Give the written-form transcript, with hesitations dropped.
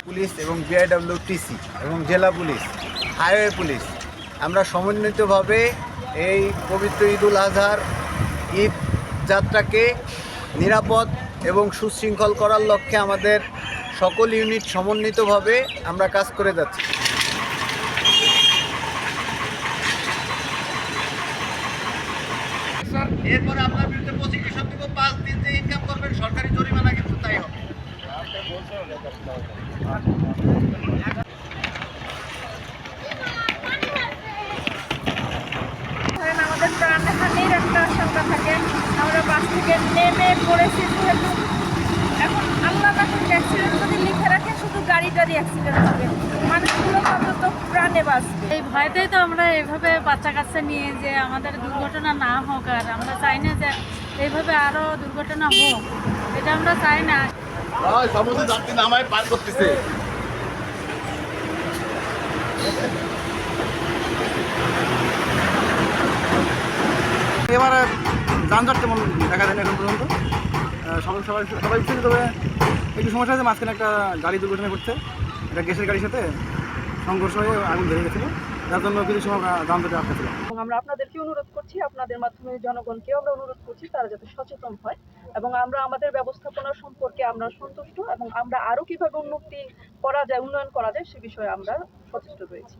Police এবং BIWTC এবং জেলা পুলিশ, হাইওয়ে পুলিশ আমরা সমন্বিতভাবে এই পবিত্র ঈদুল আজহার ঈদ যাত্রাকে নিরাপদ এবং সুশৃঙ্খল করার লক্ষ্যে আমাদের সকল ইউনিট সমন্বিতভাবে আমরা কাজ করে যাচ্ছি। এরপরে আপনার বিরুদ্ধে প্রসিকিউশন দিব, 5 দিন যে ইনকাম করবেন সরকারি জরিমানা কিন্তু তাই হবে। আমাদের প্রাণহানির একটা আশঙ্কা থাকে, আমরা বাস থেকে নেমে পড়েছি যেহেতু। এখন আল্লাহ যখন অ্যাক্সিডেন্ট যদি লিখে রাখে শুধু গাড়িটারই অ্যাক্সিডেন্ট হবে, মানুষগুলো অন্তত প্রাণে বাঁচবে। এই ভয়তেই তো আমরা এইভাবে বাচ্চা কাচ্চা নিয়ে যে আমাদের দুর্ঘটনা না হোক, আর আমরা চাই না যে এইভাবে আরও দুর্ঘটনা হোক, এটা আমরা চাই না। সমস্ত যাত্রী নামায় পার করতেছে। এবারে যানজট তেমন দেখা যায় না এখন পর্যন্ত। সবাই বুঝছে, তবে একটু সমস্যা আছে, মাঝখানে একটা গাড়ি দুর্ঘটনা ঘটছে, একটা গ্যাসের গাড়ির সাথে সংঘর্ষ হয়ে আগুন ধরে গেছিলো, যার জন্য কিছু সময় যানজটে আটকা ছিল। এবং আমরা আপনাদেরকে অনুরোধ করছি, আপনাদের মাধ্যমে জনগণকেও আমরা অনুরোধ করছি তারা যাতে সচেতন হয় এবং আমরা আমাদের ব্যবস্থাপনা সম্পর্কে আমরা সন্তুষ্ট এবং আমরা আরও কীভাবে উন্নয়ন করা যায় সে বিষয়ে আমরা সচেষ্ট রয়েছি।